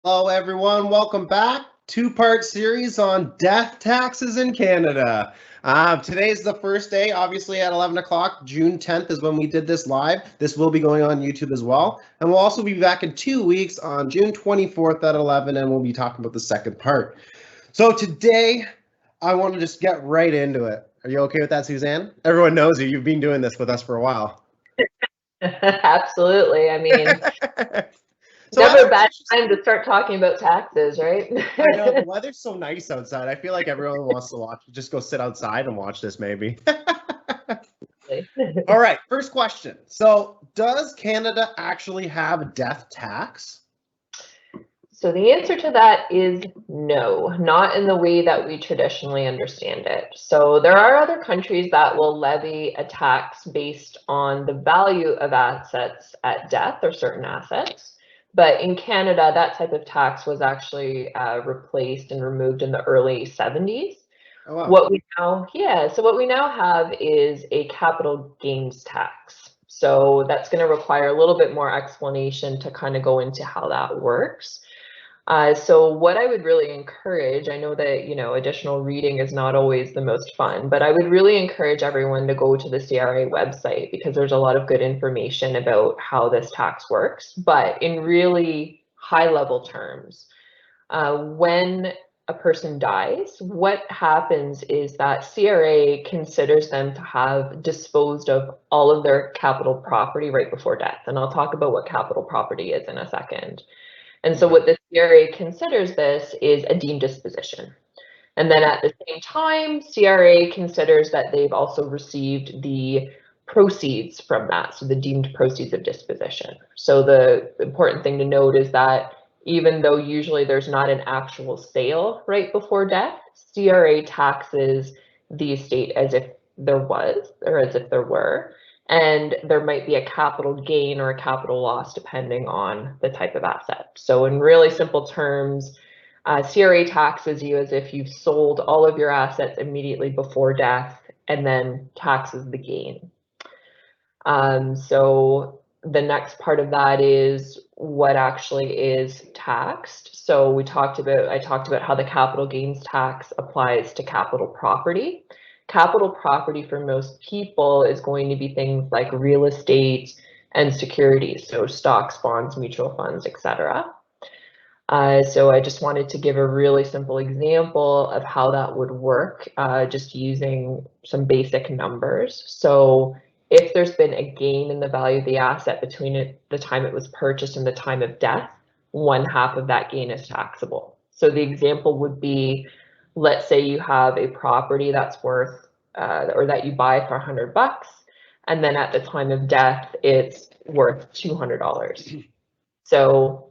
Hello, everyone. Welcome back. Two-part series on death taxes in Canada. Today's the first day, obviously at 11 o'clock. June 10th is when we did this live. This will be going on YouTube as well. And we'll also be back in 2 weeks on June 24th at 11, and we'll be talking about the second part. So today, I want to just get right into it. Are you okay with that, Suzanne? Everyone knows you. You've been doing this with us for a while. Absolutely. I mean, So never a bad just, time to start talking about taxes, right? I know the weather's so nice outside. I feel like everyone wants to watch. Just go sit outside and watch this, maybe. All right, first question. So, does Canada actually have a death tax? So the answer to that is no, not in the way that we traditionally understand it. So there are other countries that will levy a tax based on the value of assets at death or certain assets. But in Canada, that type of tax was actually replaced and removed in the early 70s. Oh, wow. What we now have is a capital gains tax. So that's going to require a little bit more explanation to kind of go into how that works. So what I would really encourage, I know that, additional reading is not always the most fun, but I would really encourage everyone to go to the CRA website because there's a lot of good information about how this tax works. But in really high level terms, when a person dies, what happens is that CRA considers them to have disposed of all of their capital property right before death. And I'll talk about what capital property is in a second. And so what the CRA considers this is a deemed disposition. And then at the same time, CRA considers that they've also received the proceeds from that, so the deemed proceeds of disposition. So the important thing to note is that even though usually there's not an actual sale right before death, CRA taxes the estate as if there was, or as if there were, and there might be a capital gain or a capital loss depending on the type of asset. So in really simple terms, CRA taxes you as if you've sold all of your assets immediately before death and then taxes the gain. So the next part of that is what actually is taxed. So I talked about how the capital gains tax applies to capital property. Capital property for most people is going to be things like real estate and securities, so stocks, bonds, mutual funds, etc. So I just wanted to give a really simple example of how that would work, just using some basic numbers. So if there's been a gain in the value of the asset between the time it was purchased and the time of death, 1/2 of that gain is taxable. So the example would be, let's say you have a property that's worth, or that you buy for $100, and then at the time of death, it's worth $200. So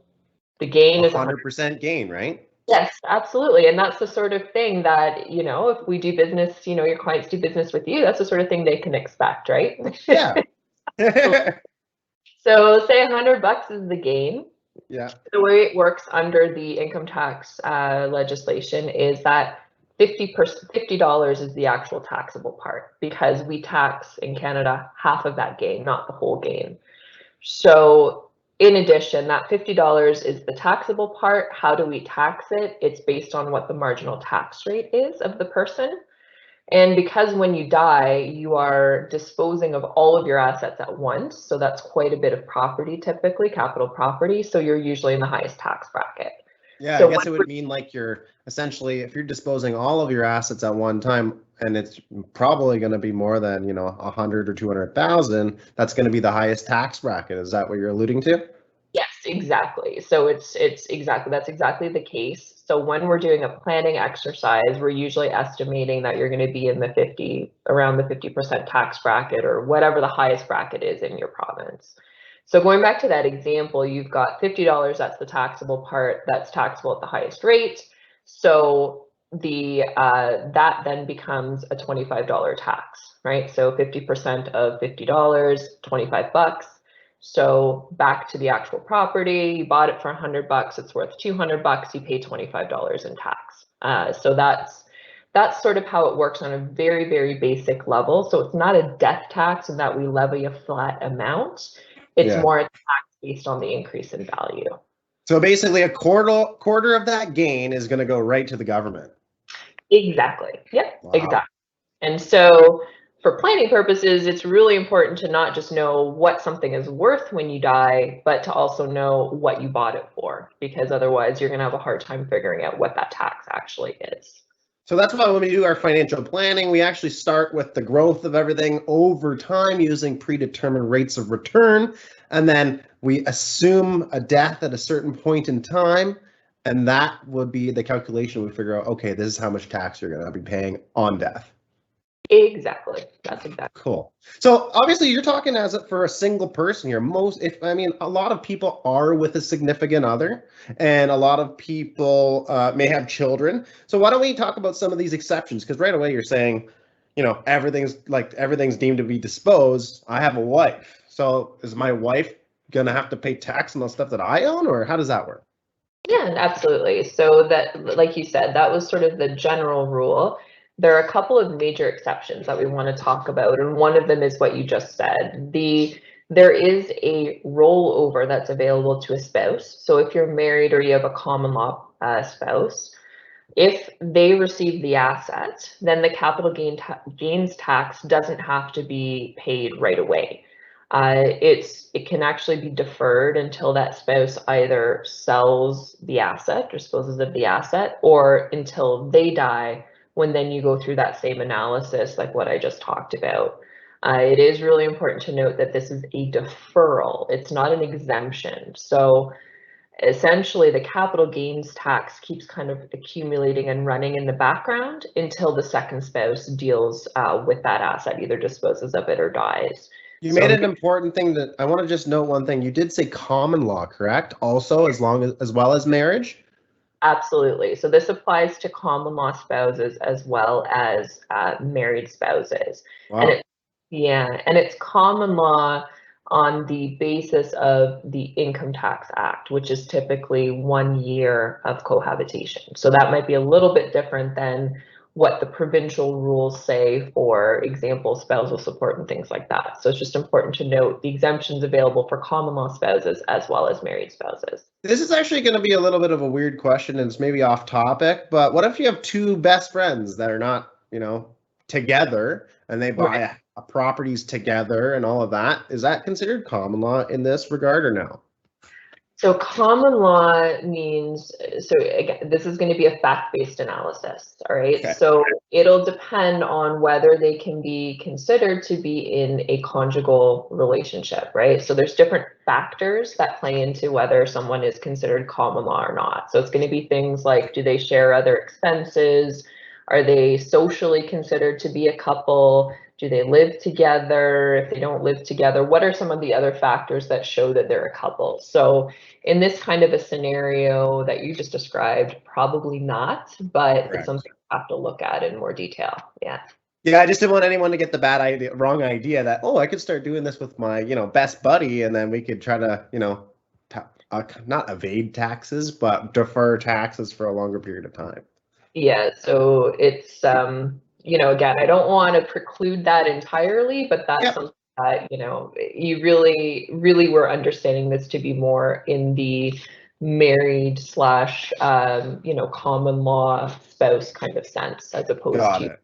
the gain is 100% gain, right? Yes, absolutely. And that's the sort of thing that, if we do business, your clients do business with you, that's the sort of thing they can expect, right? Yeah. So say $100 is the gain. Yeah. The way it works under the income tax legislation is that $50 is the actual taxable part because we tax in Canada half of that gain, not the whole gain. So in addition, that $50 is the taxable part. How do we tax it? It's based on what the marginal tax rate is of the person. And because when you die, you are disposing of all of your assets at once. So that's quite a bit of property, typically capital property. So you're usually in the highest tax bracket. Yeah, So I guess it would mean like you're essentially, if you're disposing all of your assets at one time, and it's probably going to be more than, 100 or 200,000, that's going to be the highest tax bracket. Is that what you're alluding to? Yes, exactly. So that's exactly the case. So when we're doing a planning exercise, we're usually estimating that you're going to be in around the 50% tax bracket or whatever the highest bracket is in your province. So going back to that example, you've got $50, that's the taxable part, that's taxable at the highest rate. So that then becomes a $25 tax, right? So 50% of $50, $25. So back to the actual property, you bought it for $100, it's worth $200, you pay $25 in tax. So that's sort of how it works on a very, very basic level. So it's not a death tax in that we levy a flat amount. It's more a tax based on the increase in value. So basically, a quarter of that gain is going to go right to the government. Exactly. Yep. Wow. Exactly. And so, for planning purposes, it's really important to not just know what something is worth when you die, but to also know what you bought it for, because otherwise, you're going to have a hard time figuring out what that tax actually is. So that's why when we do our financial planning, we actually start with the growth of everything over time using predetermined rates of return. And then we assume a death at a certain point in time. And that would be the calculation. We figure out, okay, this is how much tax you're going to be paying on death. Exactly. That's exactly. Cool. So obviously you're talking as for a single person here. A lot of people are with a significant other, and a lot of people may have children. So why don't we talk about some of these exceptions? Because right away you're saying, everything's deemed to be disposed. I have a wife. So is my wife gonna have to pay tax on the stuff that I own, or how does that work? Yeah, absolutely. So that, like you said, that was sort of the general rule. There are a couple of major exceptions that we want to talk about, and one of them is what you just said. There is a rollover that's available to a spouse. So if you're married or you have a common law spouse, if they receive the asset, then the capital gains tax doesn't have to be paid right away. It can actually be deferred until that spouse either sells the asset, disposes of the asset, or until they die, when then you go through that same analysis like what I just talked about. It is really important to note that this is a deferral. It's not an exemption. So essentially the capital gains tax keeps kind of accumulating and running in the background until the second spouse deals with that asset, either disposes of it or dies. You made an important thing that I want to just note one thing. You did say common law, correct? Also, as well as marriage? Absolutely. So this applies to common law spouses as well as married spouses. Wow. And it's common law on the basis of the Income Tax Act, which is typically 1 year of cohabitation. So that might be a little bit different than what the provincial rules say, for example, spousal support and things like that. So it's just important to note the exemptions available for common law spouses as well as married spouses. This is actually going to be a little bit of a weird question, and it's maybe off topic, but what if you have two best friends that are not, together, and they buy properties together and all of that? Is that considered common law in this regard or no? So common law means, so again, this is going to be a fact-based analysis, all right? Okay. So it'll depend on whether they can be considered to be in a conjugal relationship, right? So there's different factors that play into whether someone is considered common law or not. So it's going to be things like, do they share other expenses? Are they socially considered to be a couple? Do they live together? If they don't live together, what are some of the other factors that show that they're a couple? So in this kind of a scenario that you just described, probably not, but Correct. it's something you have to look at in more detail. Yeah. Yeah, I just didn't want anyone to get the wrong idea that, I could start doing this with my, best buddy, and then we could try to, not evade taxes, but defer taxes for a longer period of time. Yeah, so it's, again, I don't want to preclude that entirely, but that's something that, you really, really were understanding this to be more in the married slash, common law spouse kind of sense, as opposed Got to. it.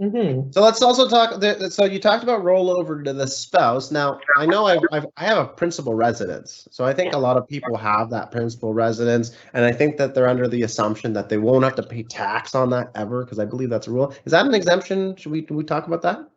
Mm-hmm. So let's also talk. So you talked about rollover to the spouse. Now I know I have a principal residence, so I think a lot of people have that principal residence, and I think that they're under the assumption that they won't have to pay tax on that ever, because I believe that's a rule. Is that an exemption? Do we talk about that?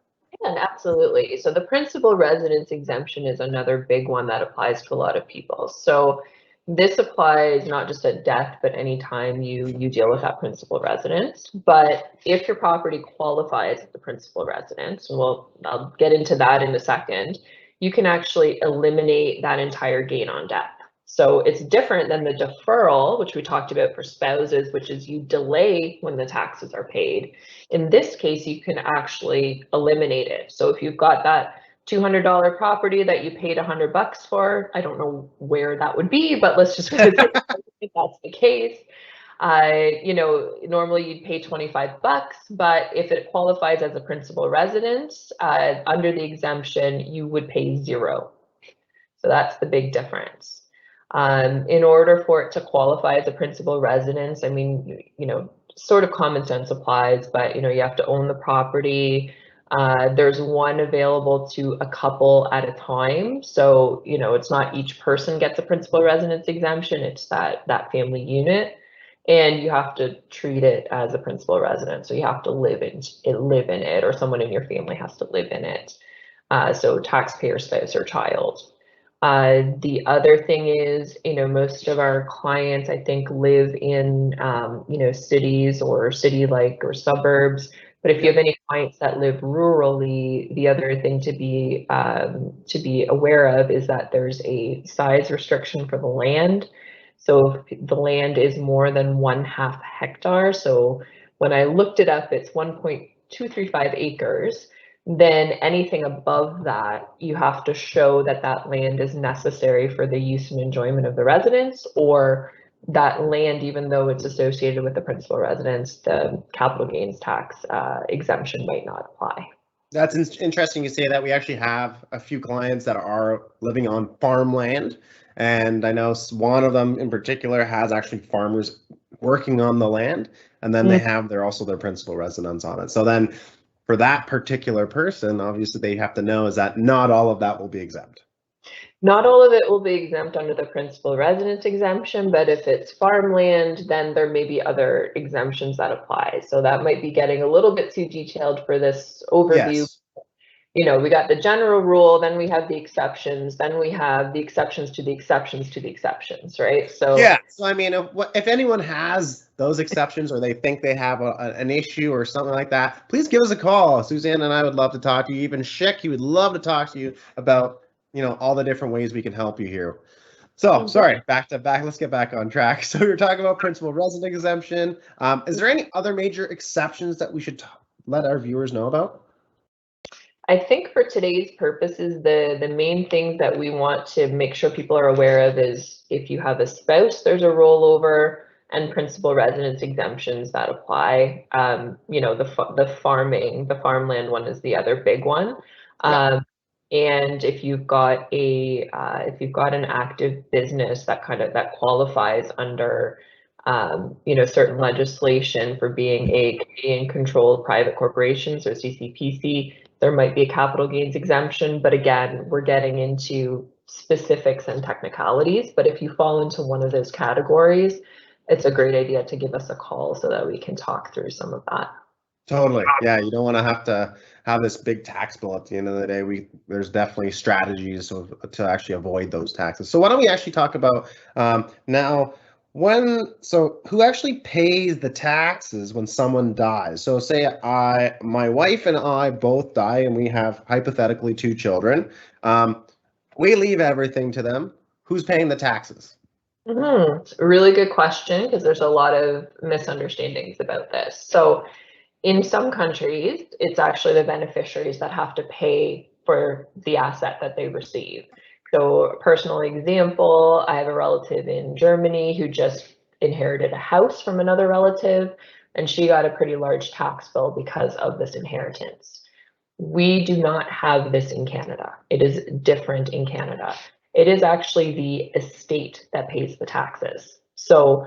Yeah, absolutely. So the principal residence exemption is another big one that applies to a lot of people. So this applies not just at death, but anytime you deal with that principal residence. But if your property qualifies as the principal residence, and I'll get into that in a second, you can actually eliminate that entire gain on death. So it's different than the deferral, which we talked about for spouses, which is you delay when the taxes are paid. In this case, you can actually eliminate it. So if you've got that $200 property that you paid $100 for, I don't know where that would be, but let's just if that's the case. Normally you'd pay $25, but if it qualifies as a principal residence, under the exemption, you would pay $0. So that's the big difference. In order for it to qualify as a principal residence, I mean, sort of common sense applies, but you have to own the property. There's one available to a couple at a time. So, it's not each person gets a principal residence exemption, it's that family unit. And you have to treat it as a principal residence. So you have to live in it, or someone in your family has to live in it. So taxpayer, spouse, or child. The other thing is, most of our clients, I think, live in, cities or city-like or suburbs. But if you have any clients that live rurally, the other thing to be aware of is that there's a size restriction for the land. So if the land is more than 1/2 hectare, so when I looked it up, it's 1.235 acres. Then anything above that, you have to show that that land is necessary for the use and enjoyment of the residents, or that land, even though it's associated with the principal residence, the capital gains tax exemption might not apply. That's interesting you say that. We actually have a few clients that are living on farmland, and I know one of them in particular has actually farmers working on the land, and then they have their principal residence on it. So then for that particular person, obviously they have to know is that not all of that will be exempt. Not all of it will be exempt under the principal residence exemption, but if it's farmland, then there may be other exemptions that apply. So that might be getting a little bit too detailed for this overview. Yes. We got the general rule, then we have the exceptions, then we have the exceptions to the exceptions to the exceptions, right? So yeah. So I mean, if anyone has those exceptions or they think they have an issue or something like that, please give us a call. Susanne and I would love to talk to you. Even Schick, he would love to talk to you about all the different ways we can help you here. So sorry, back. Let's get back on track. So you're talking about principal resident exemption. Is there any other major exceptions that we should let our viewers know about? I think for today's purposes, the main things that we want to make sure people are aware of is if you have a spouse, there's a rollover and principal residence exemptions that apply. The farmland one is the other big one. And if you've got an active business that qualifies under certain legislation for being a Canadian controlled private corporation, so CCPC, there might be a capital gains exemption, but again, we're getting into specifics and technicalities. But if you fall into one of those categories, it's a great idea to give us a call so that we can talk through some of that. Totally. Yeah, you don't want to have this big tax bill at the end of the day. There's definitely strategies to actually avoid those taxes. So why don't we actually talk about now who actually pays the taxes when someone dies? So say my wife and I both die and we have hypothetically 2 children. We leave everything to them. Who's paying the taxes? Really good question, because there's a lot of misunderstandings about this. So in some countries, it's actually the beneficiaries that have to pay for the asset that they receive. So a personal example, I have a relative in Germany who just inherited a house from another relative, and she got a pretty large tax bill because of this inheritance. We do not have this in Canada. It is different in Canada. It is actually the estate that pays the taxes. So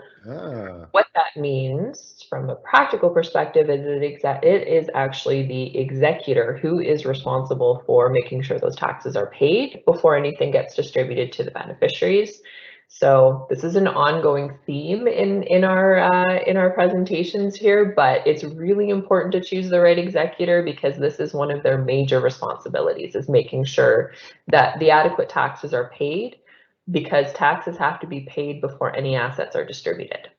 what that means from a practical perspective is it is actually the executor who is responsible for making sure those taxes are paid before anything gets distributed to the beneficiaries. So this is an ongoing theme in our presentations here, but it's really important to choose the right executor, because this is one of their major responsibilities, is making sure that the adequate taxes are paid, because taxes have to be paid before any assets are distributed.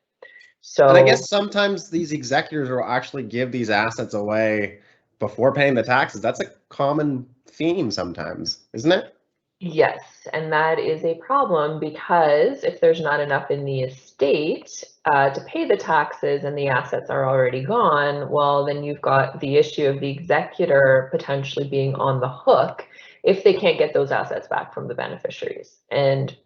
So, and I guess sometimes these executors will actually give these assets away before paying the taxes. That's a common theme sometimes, isn't it? Yes, and that is a problem, because if there's not enough in the estate to pay the taxes and the assets are already gone, well, then you've got the issue of the executor potentially being on the hook if they can't get those assets back from the beneficiaries. And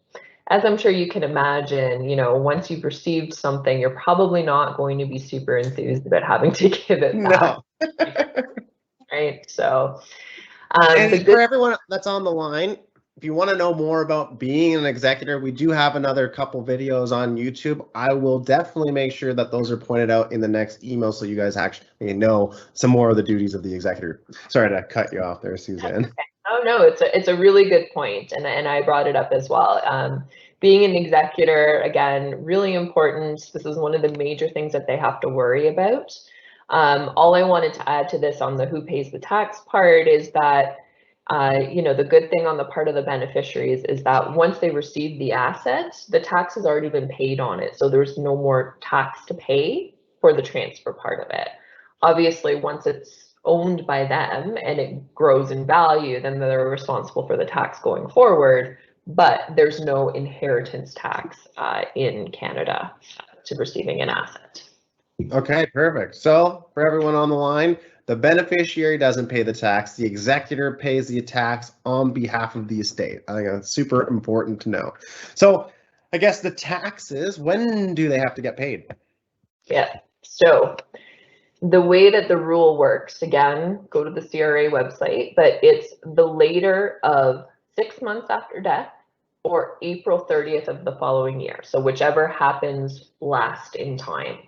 as I'm sure you can imagine, once you've received something, you're probably not going to be super enthused about having to give it back. No. Right? So, and for everyone that's on the line, if you want to know more about being an executor, we do have another couple videos on YouTube. I will definitely make sure that those are pointed out in the next email so you guys actually know some more of the duties of the executor. Sorry to cut you off there, Suzanne. Oh no, it's a really good point, and I brought it up as well. Being an executor, again, really important. This is one of the major things that they have to worry about. All I wanted to add to this on the who pays the tax part is that the good thing on the part of the beneficiaries is that once they receive the asset, the tax has already been paid on it. So there's no more tax to pay for the transfer part of it. Obviously, once it's owned by them and it grows in value, then they're responsible for the tax going forward. But there's no inheritance tax in Canada to receiving an asset. Okay, perfect. So for everyone on the line, the beneficiary doesn't pay the tax. The executor pays the tax on behalf of the estate. I think that's super important to know. So I guess the taxes, when do they have to get paid? Yeah. So the way that the rule works, again, go to the CRA website, but it's the later of 6 months after death or April 30th of the following year. So whichever happens last in time.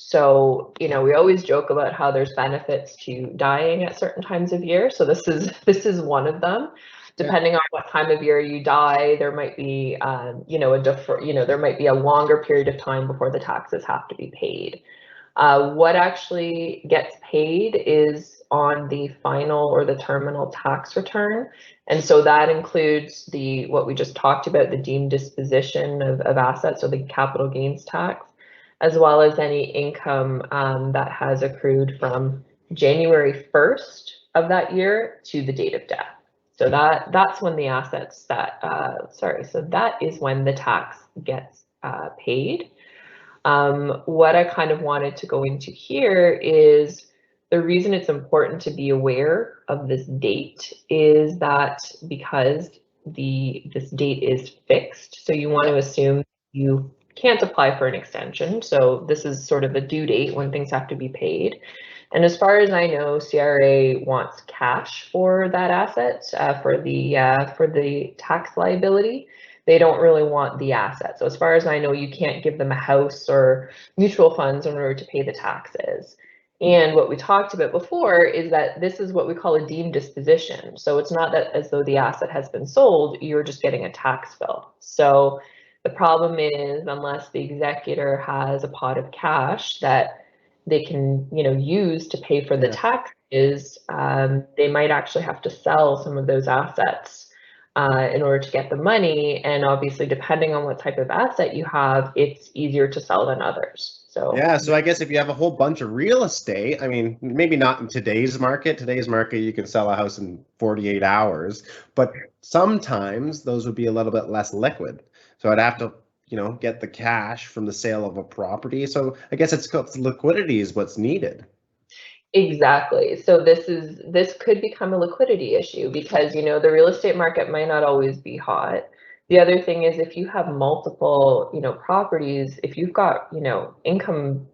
So, we always joke about how there's benefits to dying at certain times of year. So this is one of them. Depending on what time of year you die, there might be, there might be a longer period of time before the taxes have to be paid. What actually gets paid is on the final or the terminal tax return. And so that includes what we just talked about, the deemed disposition of assets, or the capital gains tax, as well as any income that has accrued from January 1st of that year to the date of death. So that's when the assets so that is when the tax gets paid. What I kind of wanted to go into here is the reason it's important to be aware of this date is that because this date is fixed, so you want to assume you can't apply for an extension. So this is sort of the due date when things have to be paid. And as far as I know, CRA wants cash for that asset, for the tax liability. They don't really want the asset. So as far as I know, you can't give them a house or mutual funds in order to pay the taxes. And what we talked about before is that this is what we call a deemed disposition. So it's not that as though the asset has been sold, you're just getting a tax bill. So the problem is, unless the executor has a pot of cash that they can, use to pay for the taxes, they might actually have to sell some of those assets in order to get the money. And obviously, depending on what type of asset you have, it's easier to sell than others. So So I guess if you have a whole bunch of real estate, I mean, maybe not in today's market. Today's market, you can sell a house in 48 hours, but sometimes those would be a little bit less liquid. So I'd have to, get the cash from the sale of a property. So I guess it's liquidity is what's needed. Exactly. So this could become a liquidity issue because, the real estate market might not always be hot. The other thing is if you have multiple, properties, if you've got, income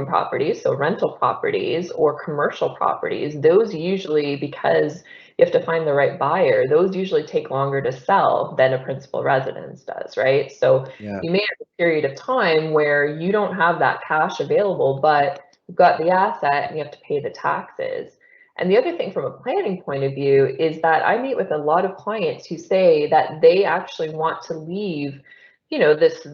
properties, so rental properties or commercial properties, those usually, because you have to find the right buyer, those usually take longer to sell than a principal residence does, right? So you may have a period of time where you don't have that cash available, but you've got the asset and you have to pay the taxes. And the other thing from a planning point of view is that I meet with a lot of clients who say that they actually want to leave, this,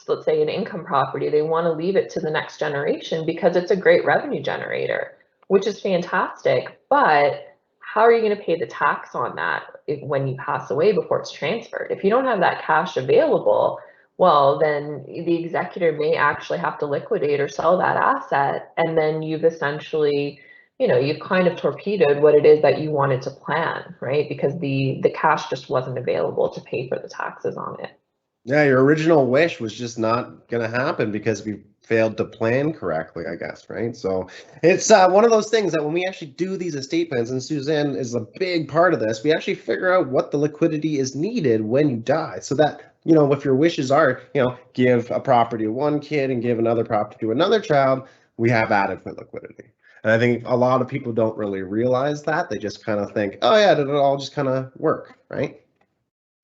let's say an income property, they want to leave it to the next generation because it's a great revenue generator, which is fantastic. But how are you going to pay the tax on that when you pass away before it's transferred? If you don't have that cash available, well, then the executor may actually have to liquidate or sell that asset. And then you've essentially, you've kind of torpedoed what it is that you wanted to plan, right? Because the cash just wasn't available to pay for the taxes on it. Yeah, your original wish was just not going to happen because we failed to plan correctly, I guess, right? So it's one of those things that when we actually do these estate plans, and Suzanne is a big part of this, we actually figure out what the liquidity is needed when you die so that, if your wishes are, give a property to one kid and give another property to another child, we have adequate liquidity. And I think a lot of people don't really realize that. They just kind of think, oh, yeah, it'll all just kind of work, right?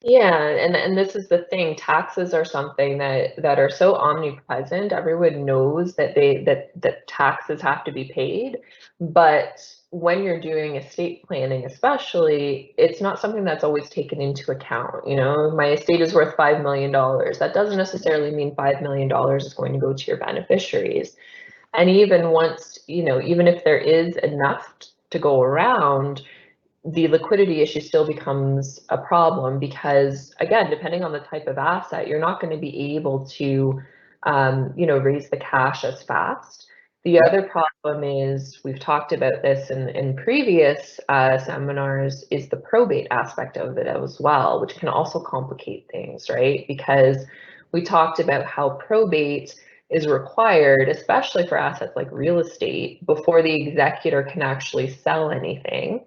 Yeah, and this is the thing. Taxes are something that are so omnipresent. Everyone knows that that taxes have to be paid, but when you're doing estate planning, especially, it's not something that's always taken into account. You know, my estate is worth $5 million. That doesn't necessarily mean $5 million is going to go to your beneficiaries. And even once, you know, even if there is enough to go around, the liquidity issue still becomes a problem because, again, depending on the type of asset, you're not going to be able to, you know, raise the cash as fast. The other problem is, we've talked about this in previous seminars, is the probate aspect of it as well, which can also complicate things, right? Because we talked about how probate is required, especially for assets like real estate, before the executor can actually sell anything.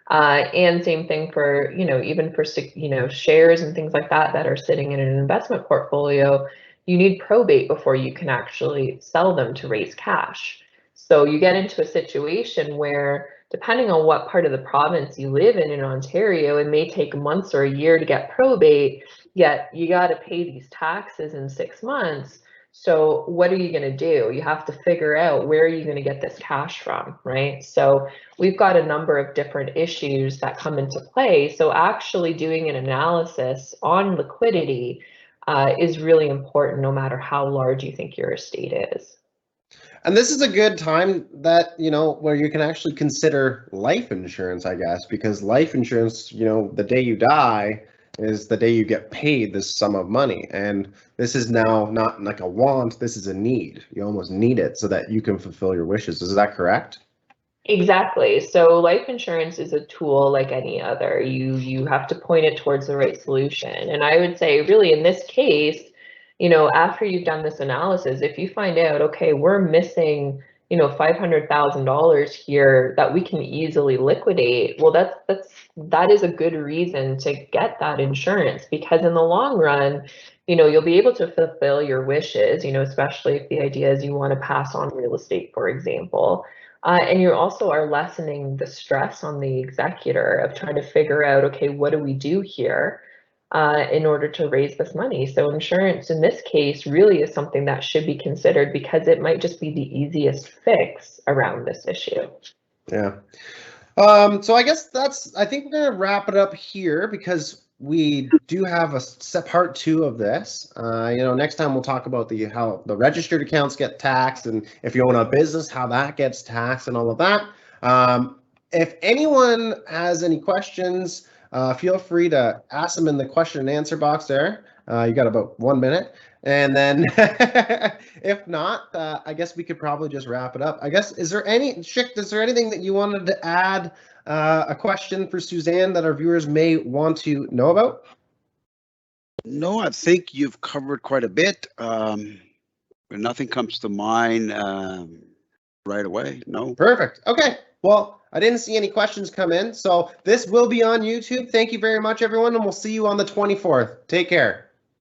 And same thing for, you know, even for, you know, shares and things like that that are sitting in an investment portfolio, you need probate before you can actually sell them to raise cash. So you get into a situation where, depending on what part of the province you live in Ontario, it may take months or a year to get probate, yet you got to pay these taxes in 6 months. So what are you going to do? You have to figure out, where are you going to get this cash from, right? So we've got a number of different issues that come into play. So actually doing an analysis on liquidity is really important, no matter how large you think your estate is. And this is a good time that, you know, where you can actually consider life insurance, I guess, because life insurance, you know, the day you die is the day you get paid this sum of money. And this is now not like a want, this is a need. You almost need it so that you can fulfill your wishes. Is that correct? Exactly. So life insurance is a tool like any other. You have to point it towards the right solution. And I would say, really, in this case, you know, after you've done this analysis, if you find out, okay, we're missing, you know, $500,000 here that we can easily liquidate, well, that is a good reason to get that insurance, because in the long run, you know, you'll be able to fulfill your wishes, you know, especially if the idea is you want to pass on real estate, for example. And you also are lessening the stress on the executor of trying to figure out, okay, what do we do here in order to raise this money? So insurance in this case really is something that should be considered, because it might just be the easiest fix around this issue. Yeah. So I guess I think we're gonna wrap it up here because we do have a part 2 of this. You know, next time we'll talk about how the registered accounts get taxed, and if you own a business, how that gets taxed and all of that. If anyone has any questions, feel free to ask them in the question and answer box there. You got about 1 minute. And then if not, I guess we could probably just wrap it up. I guess, is there anything that you wanted to add, a question for Suzanne that our viewers may want to know about? No, I think you've covered quite a bit. Nothing comes to mind right away. No. Perfect. Okay. Well, I didn't see any questions come in, so this will be on YouTube. Thank you very much, everyone, and we'll see you on the 24th. Take care.